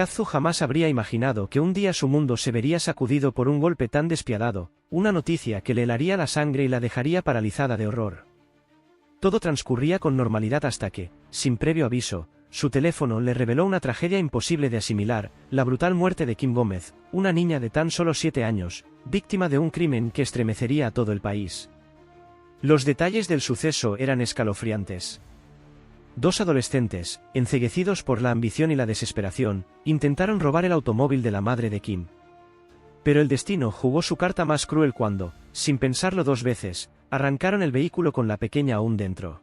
Kazu jamás habría imaginado que un día su mundo se vería sacudido por un golpe tan despiadado, una noticia que le helaría la sangre y la dejaría paralizada de horror. Todo transcurría con normalidad hasta que, sin previo aviso, su teléfono le reveló una tragedia imposible de asimilar, la brutal muerte de Kim Gómez, una niña de tan solo 7 años, víctima de un crimen que estremecería a todo el país. Los detalles del suceso eran escalofriantes. 2 adolescentes, enceguecidos por la ambición y la desesperación, intentaron robar el automóvil de la madre de Kim. Pero el destino jugó su carta más cruel cuando, sin pensarlo 2 veces, arrancaron el vehículo con la pequeña aún dentro.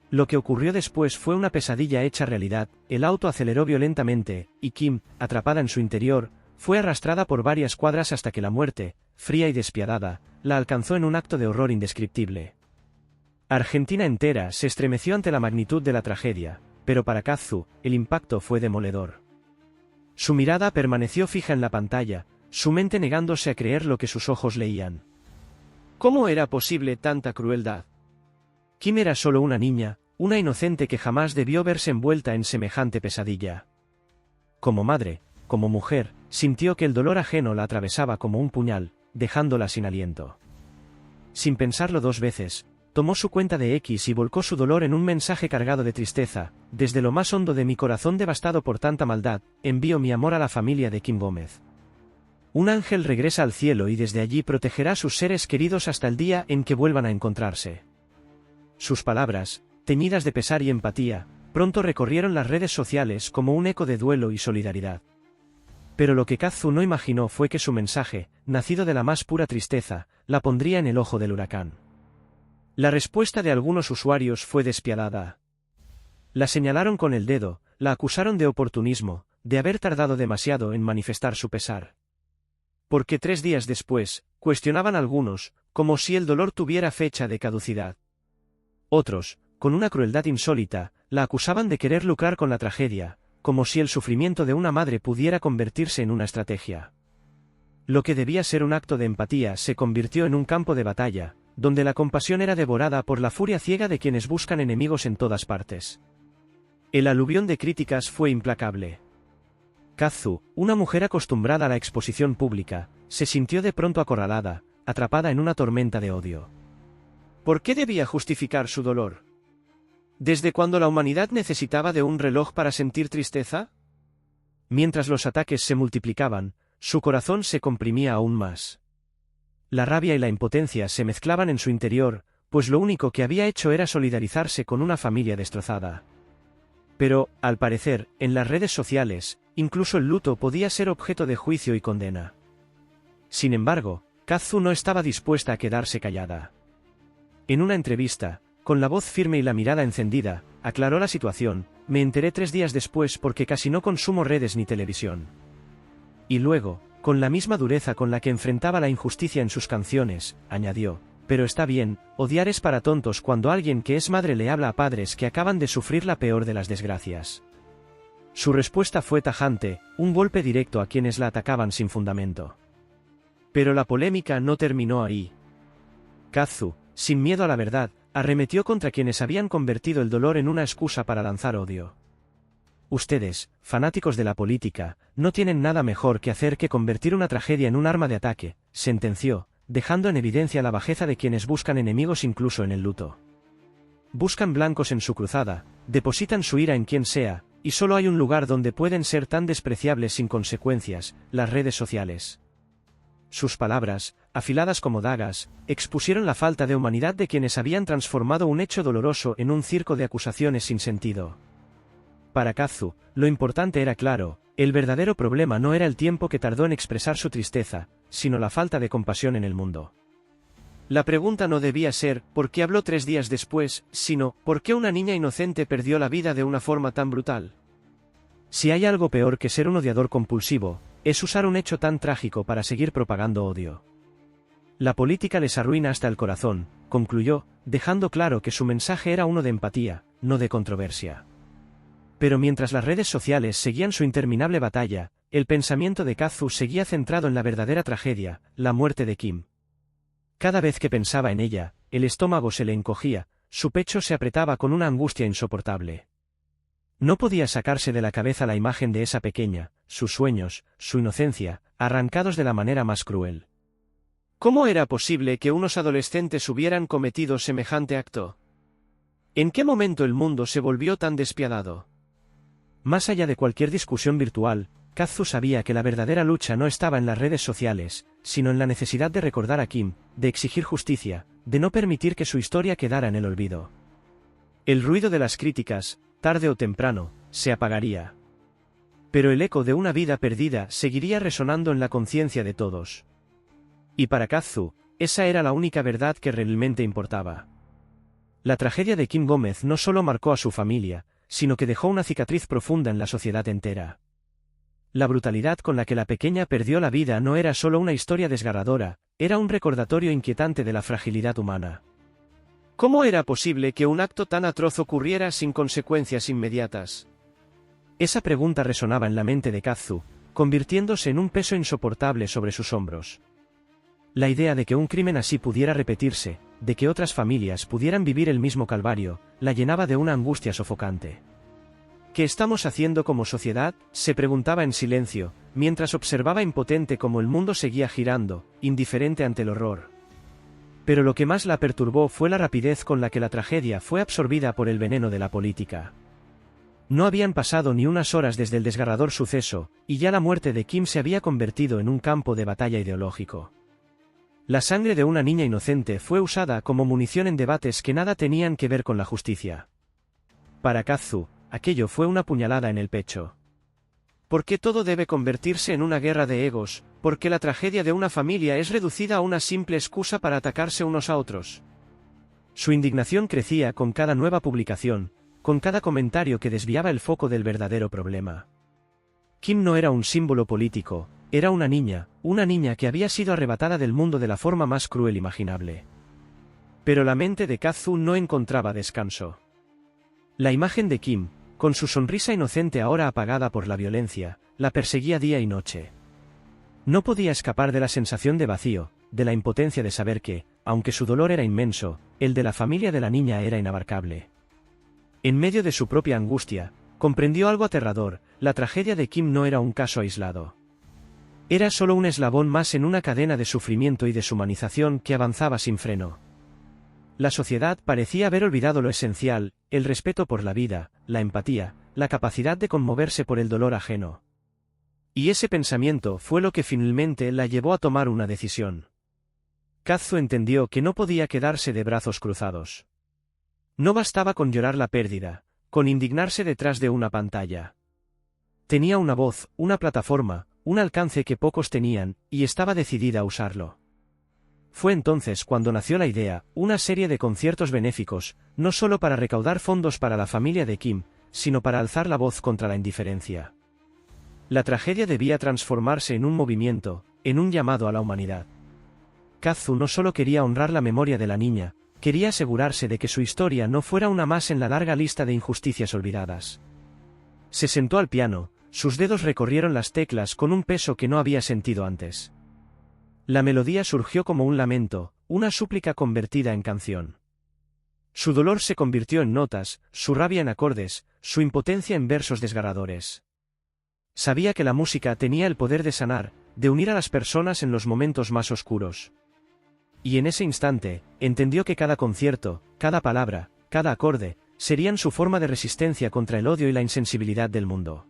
Lo que ocurrió después fue una pesadilla hecha realidad, el auto aceleró violentamente, y Kim, atrapada en su interior, fue arrastrada por varias cuadras hasta que la muerte, fría y despiadada, la alcanzó en un acto de horror indescriptible. Argentina entera se estremeció ante la magnitud de la tragedia, pero para Kazu, el impacto fue demoledor. Su mirada permaneció fija en la pantalla, su mente negándose a creer lo que sus ojos leían. ¿Cómo era posible tanta crueldad? Kim era solo una niña, una inocente que jamás debió verse envuelta en semejante pesadilla. Como madre, como mujer, sintió que el dolor ajeno la atravesaba como un puñal, dejándola sin aliento. Sin pensarlo 2 veces, tomó su cuenta de X y volcó su dolor en un mensaje cargado de tristeza: desde lo más hondo de mi corazón devastado por tanta maldad, envío mi amor a la familia de Kim Gómez. Un ángel regresa al cielo y desde allí protegerá a sus seres queridos hasta el día en que vuelvan a encontrarse. Sus palabras, teñidas de pesar y empatía, pronto recorrieron las redes sociales como un eco de duelo y solidaridad. Pero lo que Kazu no imaginó fue que su mensaje, nacido de la más pura tristeza, la pondría en el ojo del huracán. La respuesta de algunos usuarios fue despiadada. La señalaron con el dedo, la acusaron de oportunismo, de haber tardado demasiado en manifestar su pesar. Porque 3 días después, cuestionaban algunos, como si el dolor tuviera fecha de caducidad. Otros, con una crueldad insólita, la acusaban de querer lucrar con la tragedia, como si el sufrimiento de una madre pudiera convertirse en una estrategia. Lo que debía ser un acto de empatía se convirtió en un campo de batalla, donde la compasión era devorada por la furia ciega de quienes buscan enemigos en todas partes. El aluvión de críticas fue implacable. Kazu, una mujer acostumbrada a la exposición pública, se sintió de pronto acorralada, atrapada en una tormenta de odio. ¿Por qué debía justificar su dolor? ¿Desde cuándo la humanidad necesitaba de un reloj para sentir tristeza? Mientras los ataques se multiplicaban, su corazón se comprimía aún más. La rabia y la impotencia se mezclaban en su interior, pues lo único que había hecho era solidarizarse con una familia destrozada. Pero, al parecer, en las redes sociales, incluso el luto podía ser objeto de juicio y condena. Sin embargo, Kazu no estaba dispuesta a quedarse callada. En una entrevista, con la voz firme y la mirada encendida, aclaró la situación: me enteré 3 días después porque casi no consumo redes ni televisión. Y luego, con la misma dureza con la que enfrentaba la injusticia en sus canciones, añadió: pero está bien, odiar es para tontos cuando alguien que es madre le habla a padres que acaban de sufrir la peor de las desgracias. Su respuesta fue tajante, un golpe directo a quienes la atacaban sin fundamento. Pero la polémica no terminó ahí. Kazu, sin miedo a la verdad, arremetió contra quienes habían convertido el dolor en una excusa para lanzar odio. Ustedes, fanáticos de la política, no tienen nada mejor que hacer que convertir una tragedia en un arma de ataque, sentenció, dejando en evidencia la bajeza de quienes buscan enemigos incluso en el luto. Buscan blancos en su cruzada, depositan su ira en quien sea, y solo hay un lugar donde pueden ser tan despreciables sin consecuencias: las redes sociales. Sus palabras, afiladas como dagas, expusieron la falta de humanidad de quienes habían transformado un hecho doloroso en un circo de acusaciones sin sentido. Para Kazu, lo importante era claro: el verdadero problema no era el tiempo que tardó en expresar su tristeza, sino la falta de compasión en el mundo. La pregunta no debía ser ¿por qué habló 3 días después?, sino ¿por qué una niña inocente perdió la vida de una forma tan brutal? Si hay algo peor que ser un odiador compulsivo, es usar un hecho tan trágico para seguir propagando odio. La política les arruina hasta el corazón, concluyó, dejando claro que su mensaje era uno de empatía, no de controversia. Pero mientras las redes sociales seguían su interminable batalla, el pensamiento de Kazu seguía centrado en la verdadera tragedia: la muerte de Kim. Cada vez que pensaba en ella, el estómago se le encogía, su pecho se apretaba con una angustia insoportable. No podía sacarse de la cabeza la imagen de esa pequeña, sus sueños, su inocencia, arrancados de la manera más cruel. ¿Cómo era posible que unos adolescentes hubieran cometido semejante acto? ¿En qué momento el mundo se volvió tan despiadado? Más allá de cualquier discusión virtual, Kazu sabía que la verdadera lucha no estaba en las redes sociales, sino en la necesidad de recordar a Kim, de exigir justicia, de no permitir que su historia quedara en el olvido. El ruido de las críticas, tarde o temprano, se apagaría. Pero el eco de una vida perdida seguiría resonando en la conciencia de todos. Y para Kazu, esa era la única verdad que realmente importaba. La tragedia de Kim Gómez no solo marcó a su familia, sino que dejó una cicatriz profunda en la sociedad entera. La brutalidad con la que la pequeña perdió la vida no era solo una historia desgarradora, era un recordatorio inquietante de la fragilidad humana. ¿Cómo era posible que un acto tan atroz ocurriera sin consecuencias inmediatas? Esa pregunta resonaba en la mente de Kazu, convirtiéndose en un peso insoportable sobre sus hombros. La idea de que un crimen así pudiera repetirse, de que otras familias pudieran vivir el mismo calvario, la llenaba de una angustia sofocante. ¿Qué estamos haciendo como sociedad?, se preguntaba en silencio, mientras observaba impotente cómo el mundo seguía girando, indiferente ante el horror. Pero lo que más la perturbó fue la rapidez con la que la tragedia fue absorbida por el veneno de la política. No habían pasado ni unas horas desde el desgarrador suceso, y ya la muerte de Kim se había convertido en un campo de batalla ideológico. La sangre de una niña inocente fue usada como munición en debates que nada tenían que ver con la justicia. Para Kazu, aquello fue una puñalada en el pecho. ¿Por qué todo debe convertirse en una guerra de egos? ¿Por qué la tragedia de una familia es reducida a una simple excusa para atacarse unos a otros? Su indignación crecía con cada nueva publicación, con cada comentario que desviaba el foco del verdadero problema. Kim no era un símbolo político, era una niña que había sido arrebatada del mundo de la forma más cruel imaginable. Pero la mente de Kazu no encontraba descanso. La imagen de Kim, con su sonrisa inocente ahora apagada por la violencia, la perseguía día y noche. No podía escapar de la sensación de vacío, de la impotencia de saber que, aunque su dolor era inmenso, el de la familia de la niña era inabarcable. En medio de su propia angustia, comprendió algo aterrador: la tragedia de Kim no era un caso aislado. Era solo un eslabón más en una cadena de sufrimiento y deshumanización que avanzaba sin freno. La sociedad parecía haber olvidado lo esencial: el respeto por la vida, la empatía, la capacidad de conmoverse por el dolor ajeno. Y ese pensamiento fue lo que finalmente la llevó a tomar una decisión. Kazu entendió que no podía quedarse de brazos cruzados. No bastaba con llorar la pérdida, con indignarse detrás de una pantalla. Tenía una voz, una plataforma, un alcance que pocos tenían, y estaba decidida a usarlo. Fue entonces cuando nació la idea: una serie de conciertos benéficos, no solo para recaudar fondos para la familia de Kim, sino para alzar la voz contra la indiferencia. La tragedia debía transformarse en un movimiento, en un llamado a la humanidad. Kazu no solo quería honrar la memoria de la niña, quería asegurarse de que su historia no fuera una más en la larga lista de injusticias olvidadas. Se sentó al piano, sus dedos recorrieron las teclas con un peso que no había sentido antes. La melodía surgió como un lamento, una súplica convertida en canción. Su dolor se convirtió en notas, su rabia en acordes, su impotencia en versos desgarradores. Sabía que la música tenía el poder de sanar, de unir a las personas en los momentos más oscuros. Y en ese instante, entendió que cada concierto, cada palabra, cada acorde, serían su forma de resistencia contra el odio y la insensibilidad del mundo.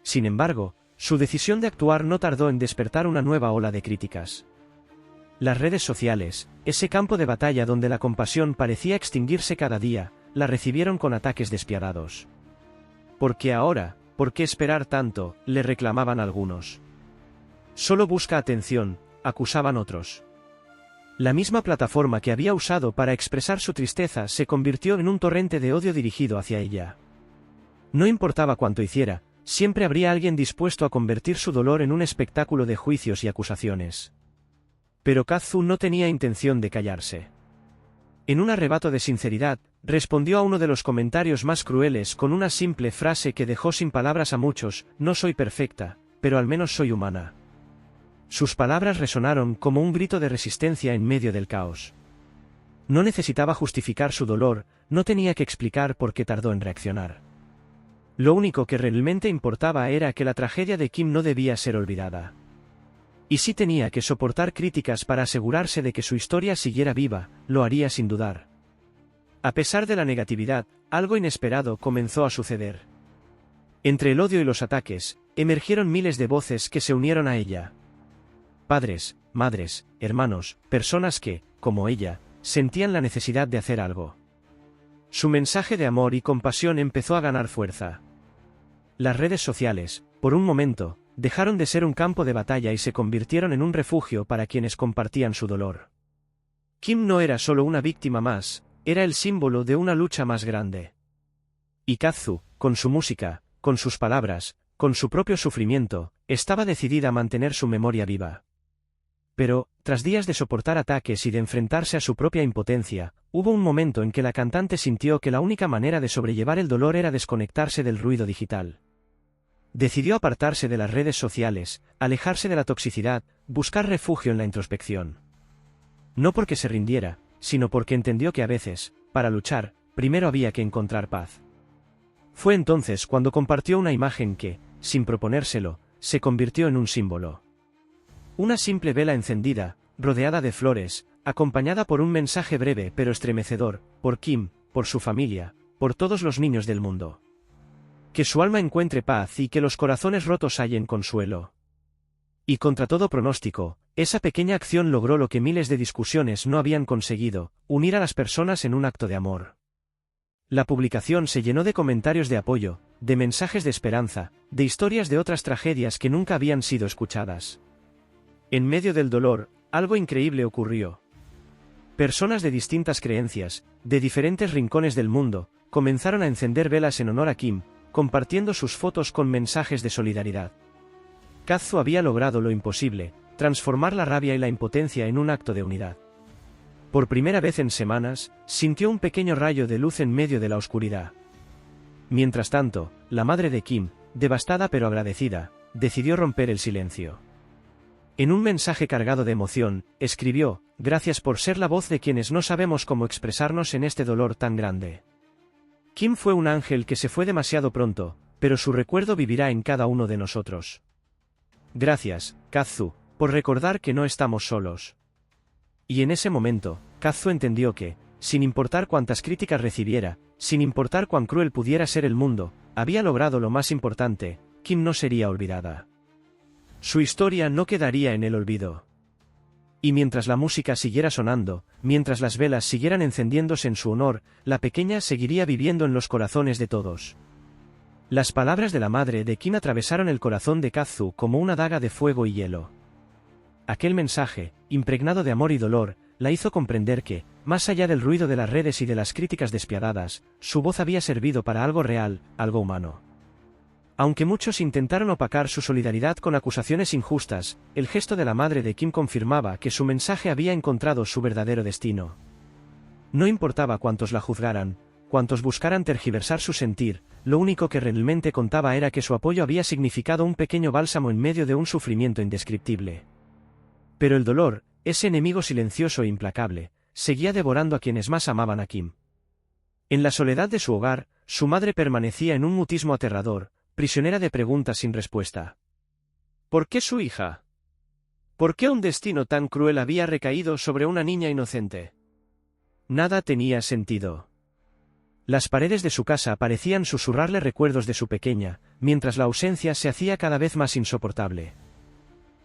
Sin embargo, su decisión de actuar no tardó en despertar una nueva ola de críticas. Las redes sociales, ese campo de batalla donde la compasión parecía extinguirse cada día, la recibieron con ataques despiadados. ¿Por qué ahora? ¿Por qué esperar tanto?, le reclamaban algunos. Solo busca atención, acusaban otros. La misma plataforma que había usado para expresar su tristeza se convirtió en un torrente de odio dirigido hacia ella. No importaba cuánto hiciera, siempre habría alguien dispuesto a convertir su dolor en un espectáculo de juicios y acusaciones. Pero Kazu no tenía intención de callarse. En un arrebato de sinceridad, respondió a uno de los comentarios más crueles con una simple frase que dejó sin palabras a muchos: no soy perfecta, pero al menos soy humana. Sus palabras resonaron como un grito de resistencia en medio del caos. No necesitaba justificar su dolor, no tenía que explicar por qué tardó en reaccionar. Lo único que realmente importaba era que la tragedia de Kim no debía ser olvidada. Y si tenía que soportar críticas para asegurarse de que su historia siguiera viva, lo haría sin dudar. A pesar de la negatividad, algo inesperado comenzó a suceder. Entre el odio y los ataques, emergieron miles de voces que se unieron a ella. Padres, madres, hermanos, personas que, como ella, sentían la necesidad de hacer algo. Su mensaje de amor y compasión empezó a ganar fuerza. Las redes sociales, por un momento, dejaron de ser un campo de batalla y se convirtieron en un refugio para quienes compartían su dolor. Kim no era solo una víctima más, era el símbolo de una lucha más grande. Y Kazu, con su música, con sus palabras, con su propio sufrimiento, estaba decidida a mantener su memoria viva. Pero, tras días de soportar ataques y de enfrentarse a su propia impotencia, hubo un momento en que la cantante sintió que la única manera de sobrellevar el dolor era desconectarse del ruido digital. Decidió apartarse de las redes sociales, alejarse de la toxicidad, buscar refugio en la introspección. No porque se rindiera, sino porque entendió que a veces, para luchar, primero había que encontrar paz. Fue entonces cuando compartió una imagen que, sin proponérselo, se convirtió en un símbolo. Una simple vela encendida, rodeada de flores, acompañada por un mensaje breve pero estremecedor, por Kim, por su familia, por todos los niños del mundo. Que su alma encuentre paz y que los corazones rotos hallen consuelo. Y contra todo pronóstico, esa pequeña acción logró lo que miles de discusiones no habían conseguido, unir a las personas en un acto de amor. La publicación se llenó de comentarios de apoyo, de mensajes de esperanza, de historias de otras tragedias que nunca habían sido escuchadas. En medio del dolor, algo increíble ocurrió. Personas de distintas creencias, de diferentes rincones del mundo, comenzaron a encender velas en honor a Kim, compartiendo sus fotos con mensajes de solidaridad. Kazu había logrado lo imposible, transformar la rabia y la impotencia en un acto de unidad. Por primera vez en semanas, sintió un pequeño rayo de luz en medio de la oscuridad. Mientras tanto, la madre de Kim, devastada pero agradecida, decidió romper el silencio. En un mensaje cargado de emoción, escribió: «Gracias por ser la voz de quienes no sabemos cómo expresarnos en este dolor tan grande». Kim fue un ángel que se fue demasiado pronto, pero su recuerdo vivirá en cada uno de nosotros. Gracias, Kazu, por recordar que no estamos solos. Y en ese momento, Kazu entendió que, sin importar cuántas críticas recibiera, sin importar cuán cruel pudiera ser el mundo, había logrado lo más importante: Kim no sería olvidada. Su historia no quedaría en el olvido. Y mientras la música siguiera sonando, mientras las velas siguieran encendiéndose en su honor, la pequeña seguiría viviendo en los corazones de todos. Las palabras de la madre de Kim atravesaron el corazón de Kazu como una daga de fuego y hielo. Aquel mensaje, impregnado de amor y dolor, la hizo comprender que, más allá del ruido de las redes y de las críticas despiadadas, su voz había servido para algo real, algo humano. Aunque muchos intentaron opacar su solidaridad con acusaciones injustas, el gesto de la madre de Kim confirmaba que su mensaje había encontrado su verdadero destino. No importaba cuántos la juzgaran, cuántos buscaran tergiversar su sentir, lo único que realmente contaba era que su apoyo había significado un pequeño bálsamo en medio de un sufrimiento indescriptible. Pero el dolor, ese enemigo silencioso e implacable, seguía devorando a quienes más amaban a Kim. En la soledad de su hogar, su madre permanecía en un mutismo aterrador, prisionera de preguntas sin respuesta. ¿Por qué su hija? ¿Por qué un destino tan cruel había recaído sobre una niña inocente? Nada tenía sentido. Las paredes de su casa parecían susurrarle recuerdos de su pequeña, mientras la ausencia se hacía cada vez más insoportable.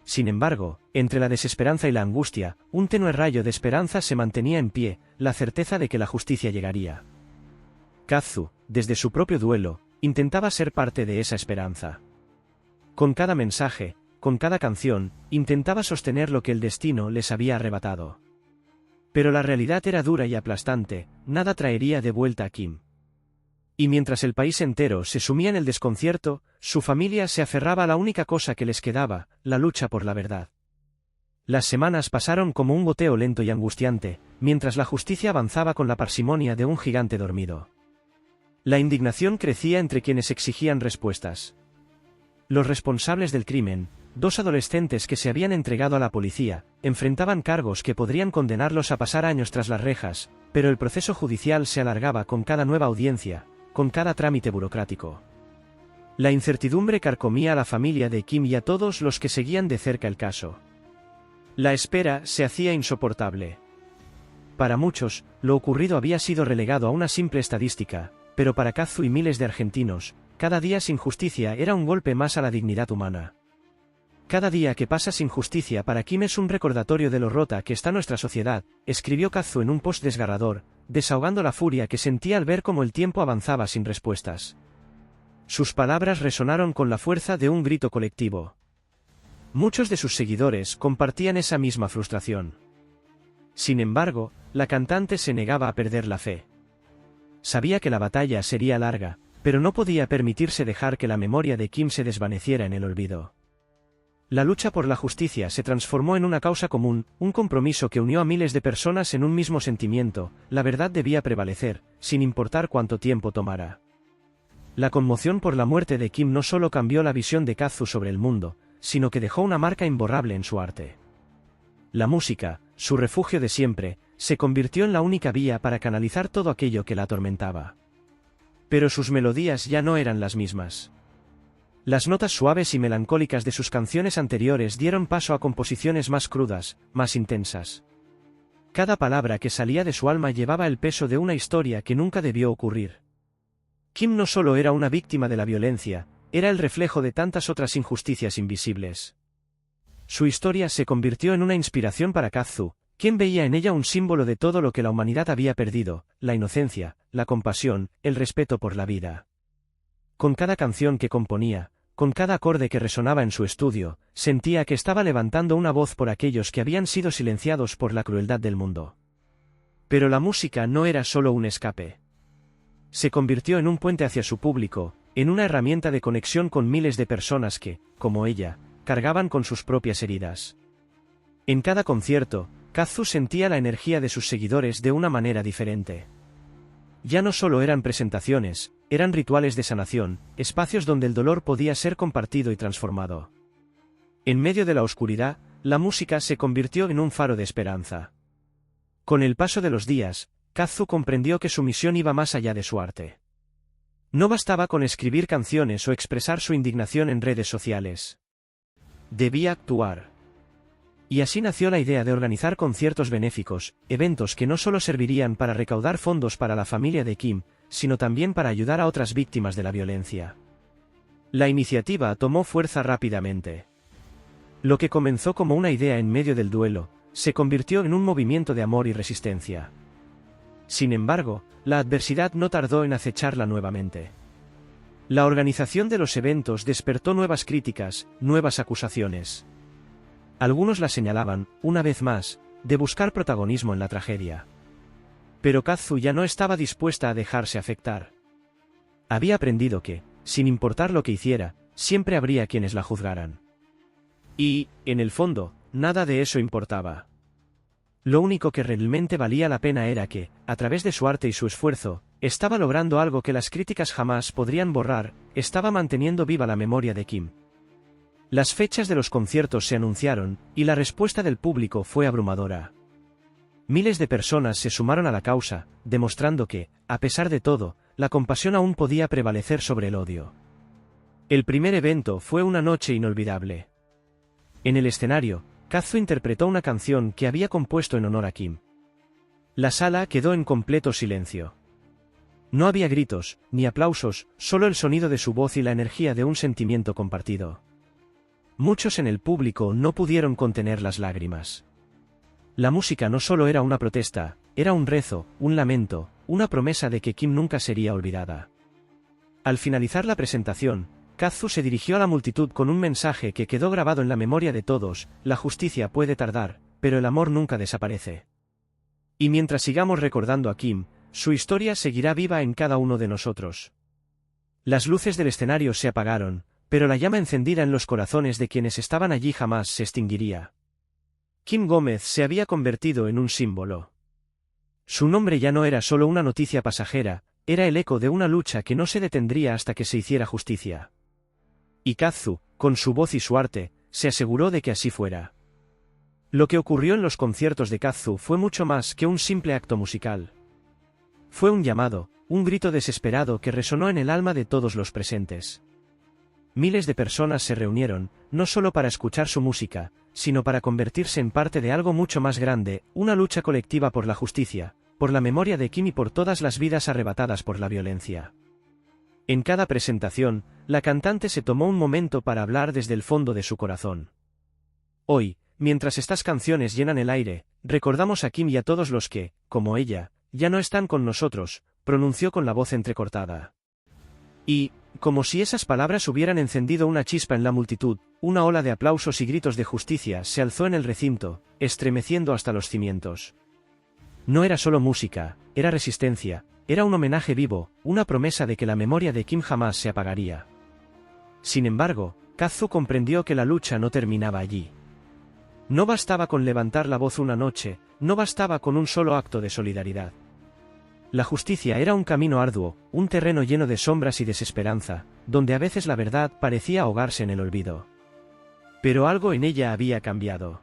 Sin embargo, entre la desesperanza y la angustia, un tenue rayo de esperanza se mantenía en pie, la certeza de que la justicia llegaría. Kazu, desde su propio duelo, intentaba ser parte de esa esperanza. Con cada mensaje, con cada canción, intentaba sostener lo que el destino les había arrebatado. Pero la realidad era dura y aplastante, nada traería de vuelta a Kim. Y mientras el país entero se sumía en el desconcierto, su familia se aferraba a la única cosa que les quedaba, la lucha por la verdad. Las semanas pasaron como un goteo lento y angustiante, mientras la justicia avanzaba con la parsimonia de un gigante dormido. La indignación crecía entre quienes exigían respuestas. Los responsables del crimen, dos adolescentes que se habían entregado a la policía, enfrentaban cargos que podrían condenarlos a pasar años tras las rejas, pero el proceso judicial se alargaba con cada nueva audiencia, con cada trámite burocrático. La incertidumbre carcomía a la familia de Kim y a todos los que seguían de cerca el caso. La espera se hacía insoportable. Para muchos, lo ocurrido había sido relegado a una simple estadística, pero para Kazu y miles de argentinos, cada día sin justicia era un golpe más a la dignidad humana. Cada día que pasa sin justicia para Kim es un recordatorio de lo rota que está nuestra sociedad, escribió Kazu en un post desgarrador, desahogando la furia que sentía al ver cómo el tiempo avanzaba sin respuestas. Sus palabras resonaron con la fuerza de un grito colectivo. Muchos de sus seguidores compartían esa misma frustración. Sin embargo, la cantante se negaba a perder la fe. Sabía que la batalla sería larga, pero no podía permitirse dejar que la memoria de Kim se desvaneciera en el olvido. La lucha por la justicia se transformó en una causa común, un compromiso que unió a miles de personas en un mismo sentimiento: la verdad debía prevalecer, sin importar cuánto tiempo tomara. La conmoción por la muerte de Kim no solo cambió la visión de Kazu sobre el mundo, sino que dejó una marca imborrable en su arte. La música, su refugio de siempre, se convirtió en la única vía para canalizar todo aquello que la atormentaba. Pero sus melodías ya no eran las mismas. Las notas suaves y melancólicas de sus canciones anteriores dieron paso a composiciones más crudas, más intensas. Cada palabra que salía de su alma llevaba el peso de una historia que nunca debió ocurrir. Kim no solo era una víctima de la violencia, era el reflejo de tantas otras injusticias invisibles. Su historia se convirtió en una inspiración para Kazu, quien veía en ella un símbolo de todo lo que la humanidad había perdido: la inocencia, la compasión, el respeto por la vida. Con cada canción que componía, con cada acorde que resonaba en su estudio, sentía que estaba levantando una voz por aquellos que habían sido silenciados por la crueldad del mundo. Pero la música no era solo un escape. Se convirtió en un puente hacia su público, en una herramienta de conexión con miles de personas que, como ella, cargaban con sus propias heridas. En cada concierto, Kazu sentía la energía de sus seguidores de una manera diferente. Ya no solo eran presentaciones, eran rituales de sanación, espacios donde el dolor podía ser compartido y transformado. En medio de la oscuridad, la música se convirtió en un faro de esperanza. Con el paso de los días, Kazu comprendió que su misión iba más allá de su arte. No bastaba con escribir canciones o expresar su indignación en redes sociales. Debía actuar. Y así nació la idea de organizar conciertos benéficos, eventos que no solo servirían para recaudar fondos para la familia de Kim, sino también para ayudar a otras víctimas de la violencia. La iniciativa tomó fuerza rápidamente. Lo que comenzó como una idea en medio del duelo, se convirtió en un movimiento de amor y resistencia. Sin embargo, la adversidad no tardó en acecharla nuevamente. La organización de los eventos despertó nuevas críticas, nuevas acusaciones. Algunos la señalaban, una vez más, de buscar protagonismo en la tragedia. Pero Kazu ya no estaba dispuesta a dejarse afectar. Había aprendido que, sin importar lo que hiciera, siempre habría quienes la juzgaran. Y, en el fondo, nada de eso importaba. Lo único que realmente valía la pena era que, a través de su arte y su esfuerzo, estaba logrando algo que las críticas jamás podrían borrar: estaba manteniendo viva la memoria de Kim. Las fechas de los conciertos se anunciaron, y la respuesta del público fue abrumadora. Miles de personas se sumaron a la causa, demostrando que, a pesar de todo, la compasión aún podía prevalecer sobre el odio. El primer evento fue una noche inolvidable. En el escenario, Kazu interpretó una canción que había compuesto en honor a Kim. La sala quedó en completo silencio. No había gritos, ni aplausos, solo el sonido de su voz y la energía de un sentimiento compartido. Muchos en el público no pudieron contener las lágrimas. La música no solo era una protesta, era un rezo, un lamento, una promesa de que Kim nunca sería olvidada. Al finalizar la presentación, Kazu se dirigió a la multitud con un mensaje que quedó grabado en la memoria de todos: la justicia puede tardar, pero el amor nunca desaparece. Y mientras sigamos recordando a Kim, su historia seguirá viva en cada uno de nosotros. Las luces del escenario se apagaron, pero la llama encendida en los corazones de quienes estaban allí jamás se extinguiría. Kim Gómez se había convertido en un símbolo. Su nombre ya no era solo una noticia pasajera, era el eco de una lucha que no se detendría hasta que se hiciera justicia. Y Kazu, con su voz y su arte, se aseguró de que así fuera. Lo que ocurrió en los conciertos de Kazu fue mucho más que un simple acto musical. Fue un llamado, un grito desesperado que resonó en el alma de todos los presentes. miles de personas se reunieron, no solo para escuchar su música, sino para convertirse en parte de algo mucho más grande, una lucha colectiva por la justicia, por la memoria de Kim y por todas las vidas arrebatadas por la violencia. En cada presentación, la cantante se tomó un momento para hablar desde el fondo de su corazón. Hoy, mientras estas canciones llenan el aire, recordamos a Kim y a todos los que, como ella, ya no están con nosotros, pronunció con la voz entrecortada. Y, como si esas palabras hubieran encendido una chispa en la multitud, una ola de aplausos y gritos de justicia se alzó en el recinto, estremeciendo hasta los cimientos. No era solo música, era resistencia, era un homenaje vivo, una promesa de que la memoria de Kim jamás se apagaría. Sin embargo, Kazu comprendió que la lucha no terminaba allí. No bastaba con levantar la voz una noche, no bastaba con un solo acto de solidaridad. La justicia era un camino arduo, un terreno lleno de sombras y desesperanza, donde a veces la verdad parecía ahogarse en el olvido. Pero algo en ella había cambiado.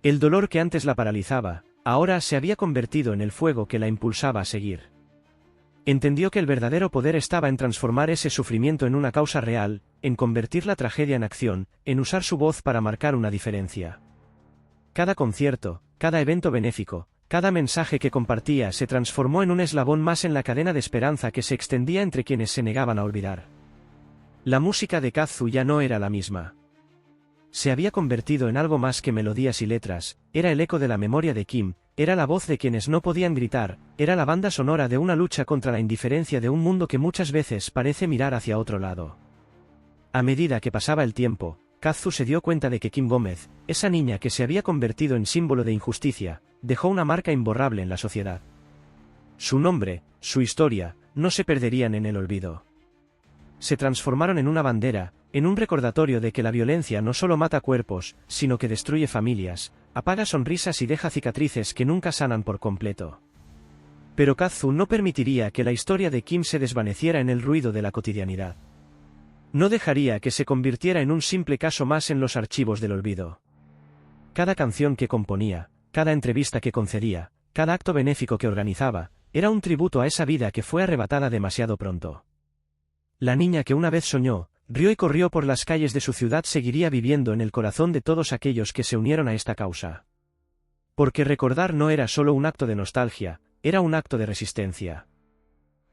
El dolor que antes la paralizaba, ahora se había convertido en el fuego que la impulsaba a seguir. Entendió que el verdadero poder estaba en transformar ese sufrimiento en una causa real, en convertir la tragedia en acción, en usar su voz para marcar una diferencia. Cada concierto, cada evento benéfico, cada mensaje que compartía se transformó en un eslabón más en la cadena de esperanza que se extendía entre quienes se negaban a olvidar. La música de Kazu ya no era la misma. Se había convertido en algo más que melodías y letras, era el eco de la memoria de Kim, era la voz de quienes no podían gritar, era la banda sonora de una lucha contra la indiferencia de un mundo que muchas veces parece mirar hacia otro lado. A medida que pasaba el tiempo, Kazu se dio cuenta de que Kim Gómez, esa niña que se había convertido en símbolo de injusticia, dejó una marca imborrable en la sociedad. Su nombre, su historia, no se perderían en el olvido. Se transformaron en una bandera, en un recordatorio de que la violencia no solo mata cuerpos, sino que destruye familias, apaga sonrisas y deja cicatrices que nunca sanan por completo. Pero Kazu no permitiría que la historia de Kim se desvaneciera en el ruido de la cotidianidad. No dejaría que se convirtiera en un simple caso más en los archivos del olvido. Cada canción que componía, cada entrevista que concedía, cada acto benéfico que organizaba, era un tributo a esa vida que fue arrebatada demasiado pronto. La niña que una vez soñó, rió y corrió por las calles de su ciudad seguiría viviendo en el corazón de todos aquellos que se unieron a esta causa. Porque recordar no era solo un acto de nostalgia, era un acto de resistencia.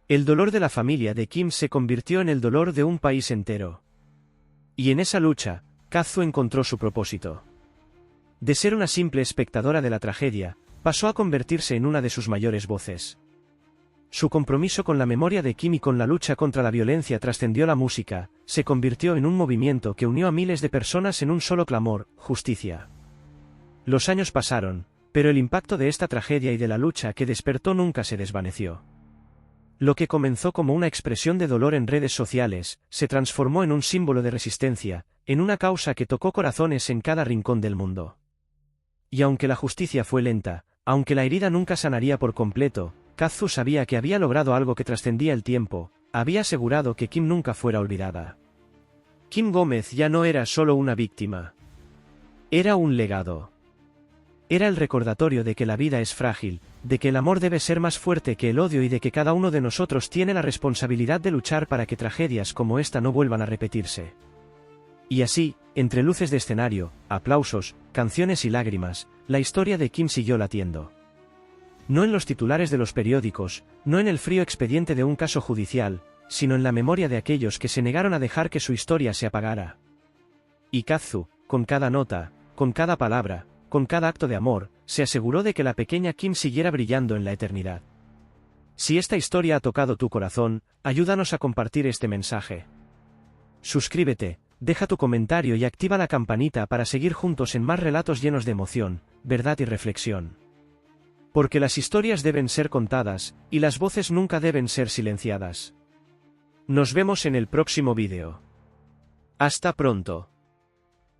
El dolor de la familia de Kim se convirtió en el dolor de un país entero. Y en esa lucha, Kazu encontró su propósito. De ser una simple espectadora de la tragedia, pasó a convertirse en una de sus mayores voces. Su compromiso con la memoria de Kim y con la lucha contra la violencia trascendió la música, se convirtió en un movimiento que unió a miles de personas en un solo clamor: justicia. Los años pasaron, pero el impacto de esta tragedia y de la lucha que despertó nunca se desvaneció. Lo que comenzó como una expresión de dolor en redes sociales, se transformó en un símbolo de resistencia, en una causa que tocó corazones en cada rincón del mundo. Y aunque la justicia fue lenta, aunque la herida nunca sanaría por completo, Kazu sabía que había logrado algo que trascendía el tiempo, había asegurado que Kim nunca fuera olvidada. Kim Gómez ya no era solo una víctima. Era un legado. Era el recordatorio de que la vida es frágil, de que el amor debe ser más fuerte que el odio y de que cada uno de nosotros tiene la responsabilidad de luchar para que tragedias como esta no vuelvan a repetirse. Y así, entre luces de escenario, aplausos, canciones y lágrimas, la historia de Kim siguió latiendo. No en los titulares de los periódicos, no en el frío expediente de un caso judicial, sino en la memoria de aquellos que se negaron a dejar que su historia se apagara. Y Kazu, con cada nota, con cada palabra, con cada acto de amor, se aseguró de que la pequeña Kim siguiera brillando en la eternidad. Si esta historia ha tocado tu corazón, ayúdanos a compartir este mensaje. Suscríbete, deja tu comentario y activa la campanita para seguir juntos en más relatos llenos de emoción, verdad y reflexión. Porque las historias deben ser contadas, y las voces nunca deben ser silenciadas. Nos vemos en el próximo vídeo. Hasta pronto.